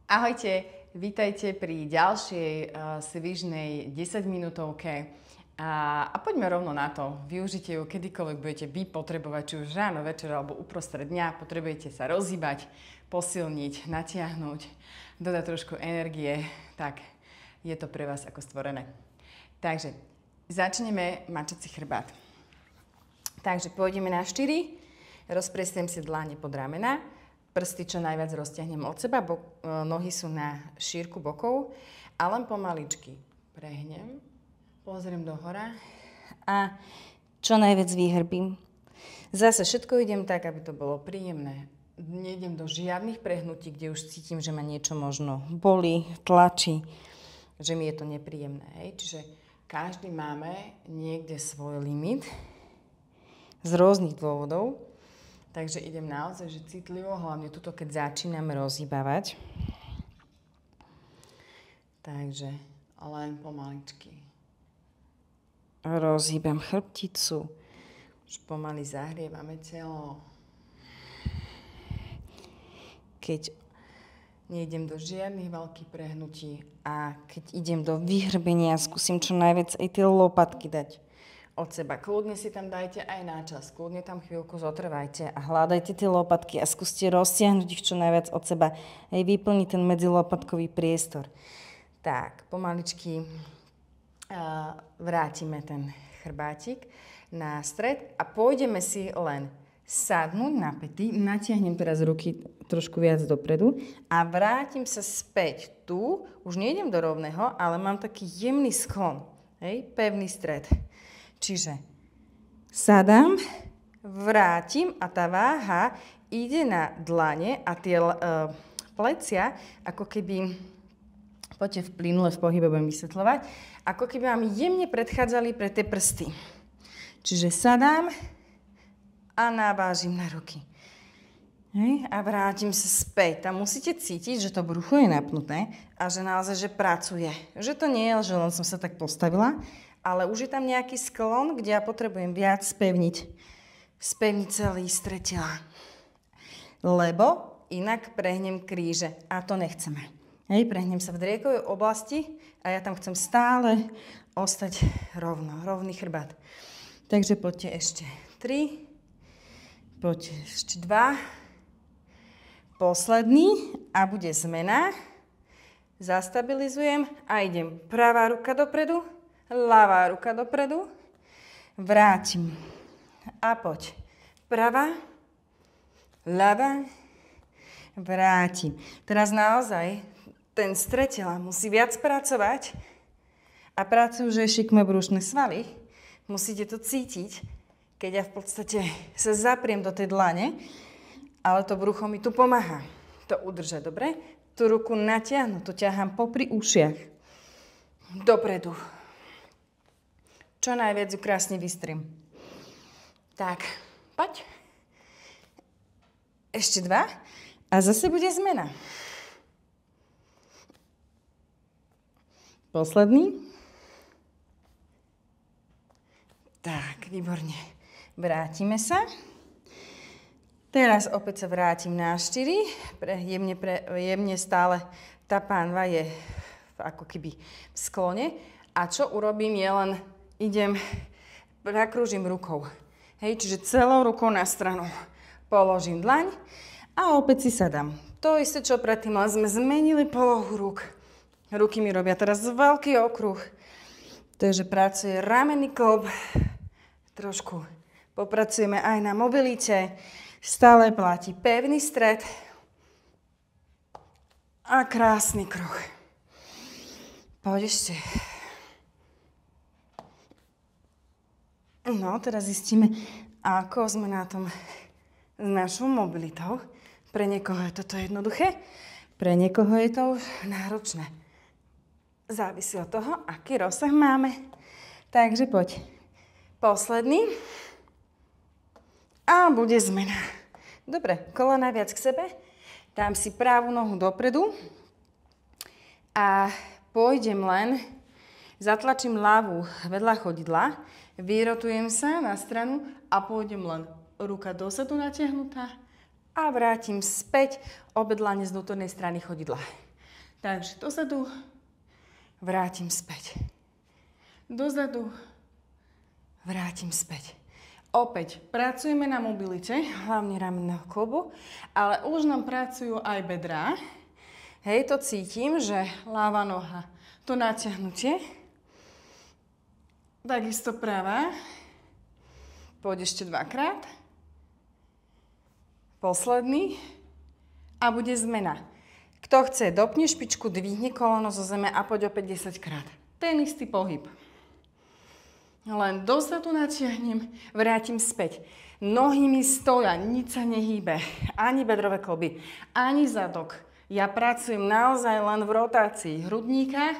Ahojte, vítajte pri ďalšej svižnej 10-minútovke a poďme rovno na to. Využite ju kedykoľvek budete vy potrebovať, či už ráno, večer alebo uprostred dňa. Potrebujete sa rozhýbať, posilniť, natiahnuť, dodať trošku energie, tak je to pre vás ako stvorené. Takže začneme mačací chrbát. Takže pôjdeme na 4, rozprestiem si dlane pod ramena. Prsty čo najviac roztiahnem od seba, nohy sú na šírku bokov a len pomaličky prehnem, pozriem dohora a čo najviac vyhrbím. Zase všetko idem tak, aby to bolo príjemné. Nejdem do žiadnych prehnutí, kde už cítim, že ma niečo možno bolí, tlačí, že mi je to nepríjemné. Hej? Čiže každý máme niekde svoj limit z rôznych dôvodov. Takže idem naozaj že citlivo, hlavne tuto, keď začíname rozhýbavať. Takže len pomaličky. Rozhýbam chrbticu. Už pomaly zahrievame telo. Keď nejdem do žiadnych veľkých prehnutí a keď idem do vyhrbenia, skúsim čo najviac aj tie lopatky dať od seba. Kľudne si tam dajte aj na čas, kľudne tam chvíľku zotrvajte a hľadajte tie lopatky a skúste roztiahnuť ich čo najviac od seba. Aj vyplniť ten medzilopatkový priestor. Tak, pomaličky vrátime ten chrbátik na stred a pôjdeme si len sadnúť na päty. Natiahnem teraz ruky trošku viac dopredu a vrátim sa späť. Tu už nejdem do rovného, ale mám taký jemný sklon. Hej, pevný stred. Čiže sadám, vrátim a tá váha ide na dlane a tie plecia, ako keby, poďte plynule v pohybe budem vysvetľovať, ako keby vám jemne predchádzali pre tie prsty. Čiže sadám a navážim na ruky. Hej, a vrátim sa späť. Tam musíte cítiť, že to brucho je napnuté a že naozaj, že pracuje. Že to nie je, že len som sa tak postavila, ale už je tam nejaký sklon, kde ja potrebujem viac spevniť celý stred tela. Lebo inak prehnem kríže a to nechceme. Hej, prehnem sa v driekovej oblasti a ja tam chcem stále ostať rovný chrbát. Takže poďte ešte 3, poďte ešte 2, posledný a bude zmena. Zastabilizujem a idem pravá ruka dopredu, ľavá ruka dopredu, vrátim a poď. Pravá, ľavá, vrátim. Teraz naozaj ten stred tela musí viac pracovať a pracujú, že šikmé brušné svaly. Musíte to cítiť, keď ja v podstate sa zapriem do tej dlane, ale to brucho mi tu pomáha. To udržať, dobre? Tú ruku natiahnu, to ťahám popri ušiach. Dopredu. Čo najviac ju krásne vystriem. Tak, poď. Ešte 2 a zase bude zmena. Posledný. Tak, výborne. Vrátime sa. Teraz opäť sa vrátim na 4. Jemne stále tá pánva je ako keby v sklone. A čo urobím je len nakrúžim rukou. Hej, čiže celou rukou na stranu. Položím dlaň a opäť si sadám. To isté, čo predtým, len sme zmenili polohu rúk. Ruky mi robia teraz veľký okruh. Takže pracuje ramenný klb. Trošku popracujeme aj na mobilite. Stále platí pevný stred a krásny kruh. Poď ešte. No, teraz zistíme, ako sme na tom s našou mobilitou. Pre niekoho je toto jednoduché, pre niekoho je to už náročné. Závisí od toho, aký rozsah máme. Takže poď. Posledný. A bude zmena. Dobre, kolena viac k sebe. Dám si pravú nohu dopredu. A pôjdem len, zatlačím ľavú vedľa chodidla, vyrotujem sa na stranu a pôjdem len ruka dozadu natiahnutá a vrátim späť obe dlane z vnútornej strany chodidla. Takže dozadu, vrátim späť. Dozadu, vrátim späť. Opäť pracujeme na mobilite, hlavne ramenného klubu, ale už nám pracujú aj bedrá. Hej, to cítim, že ľavá noha, to natiahnutie. Takisto pravá. Poď ešte dvakrát. Posledný. A bude zmena. Kto chce, dopni špičku, dvihni koleno zo zeme a poď opäť 10 krát. Ten istý pohyb. Len dozadu natiahnem, vrátim späť. Nohy mi stoja, nič sa nehýbe. Ani bedrové kĺby, ani zadok. Ja pracujem naozaj len v rotácii hrudníka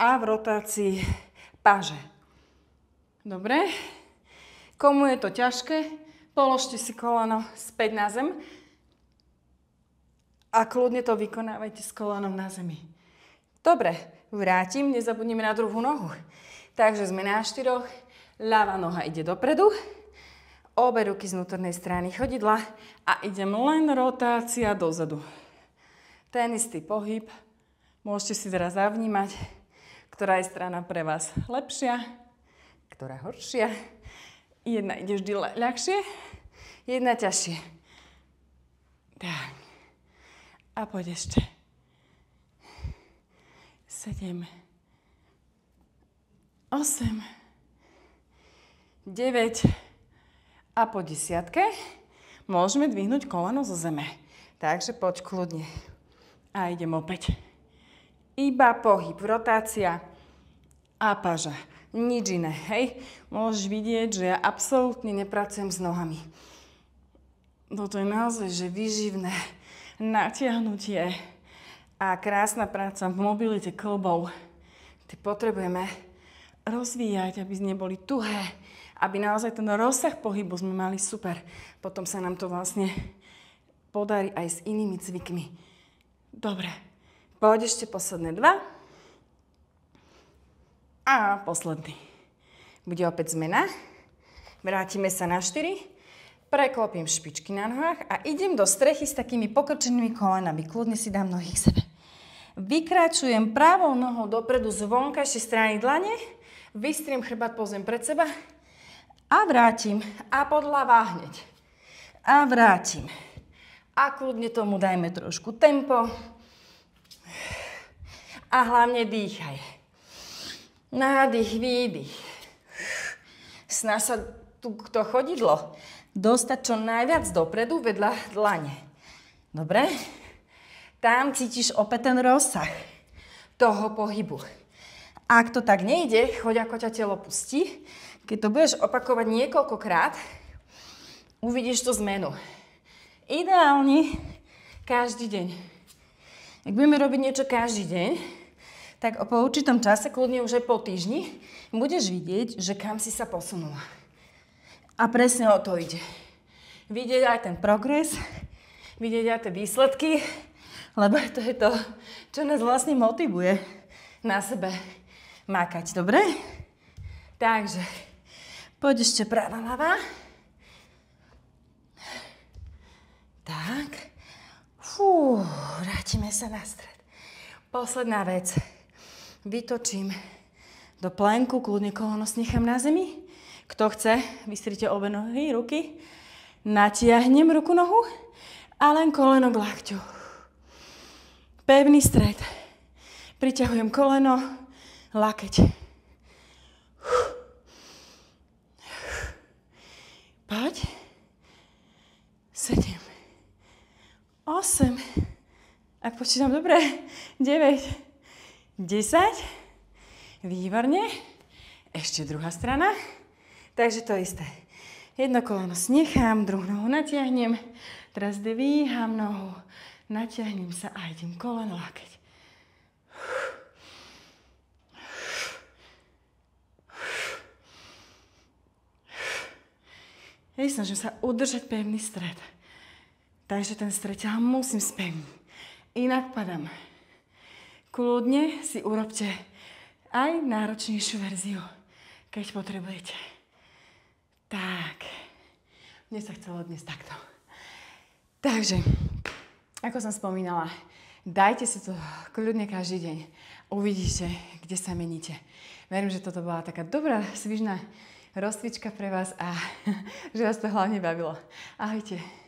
a v rotácii paže. Dobre? Komu je to ťažké, položte si koleno späť na zem a kľudne to vykonávajte s kolenom na zemi. Dobre, vrátim, nezabudnime na druhú nohu. Takže sme na 4, ľavá noha ide dopredu, obe ruky z vnútornej strany chodidla a idem len rotácia dozadu. Ten istý pohyb, môžete si teraz zavnímať, ktorá je strana pre vás lepšia, ktorá horšia. Jedna ide vždy ľahšie, jedna ťažšie. Tak. A poď ešte. 7, 8, 9 a po 10 môžeme dvihnúť koleno zo zeme. Takže poď kľudne. A idem opäť. Iba pohyb, rotácia a paža. Nič iné, hej? Môžeš vidieť, že ja absolútne nepracujem s nohami. Toto je naozaj, že výživné natiahnutie a krásna práca v mobilite kĺbov. Ty potrebujeme rozvíjať, aby neboli tuhé, aby naozaj ten rozsah pohybu sme mali super. Potom sa nám to vlastne podarí aj s inými cvikmi. Dobre, poď ešte posledné 2. A posledný. Bude opäť zmena. Vrátime sa na 4. Preklopím špičky na nohách a idem do strechy s takými pokrčenými kolenami. Kľudne si dám nohy k sebe. Vykračujem pravou nohou dopredu z vonkajšej strany dlane. Vystriem chrbát po zem pred seba a vrátim. A podľava hneď. A vrátim. A kľudne tomu dajme trošku tempo. A hlavne dýchaj. Nádych, výdych. Snaž sa to chodidlo dostať čo najviac dopredu vedľa dlane. Dobre? Tam cítiš opäť ten rozsah toho pohybu. Ak to tak nejde, choď ako ťa telo pustí. Keď to budeš opakovať niekoľkokrát, uvidíš tú zmenu. Ideálne každý deň. Ak budeme robiť niečo každý deň, tak po určitom čase, kľudne už aj po týždni, budeš vidieť, že kam si sa posunula. A presne o to ide. Vidieť aj ten progres, vidieť aj tie výsledky, lebo to je to, čo nás vlastne motivuje na sebe makať, dobre? Takže, poď ešte pravá, ľavá. Tak. Vrátime sa na stred. Posledná vec. Vytočím do plenku, kľudne koleno nechám na zemi. Kto chce, vystrite obe nohy, ruky. Natiahnem ruku, nohu a len koleno k lakťu. Pevný stred. Priťahujem koleno, lakeť. Poď. 7, 8, ak počítam dobre, 9, 10, výborne. Ešte druhá strana. Takže to isté. Jedno koleno snechám, druhú nohu natiahnem. Teraz dvíham nohu, natiahnem sa a idem koleno, lakeť. Snažím sa udržať pevný stred. Takže ten stred ťa musím spevniť. Inak padám. Kľudne si urobte aj náročnejšiu verziu, keď potrebujete. Tak. Mne sa chcelo dnes takto. Takže, ako som spomínala, Dajte si to kľudne každý deň. Uvidíte, kde sa meníte. Verím, že toto bola taká dobrá, svižná rozcvička pre vás a že vás to hlavne bavilo. Ahojte.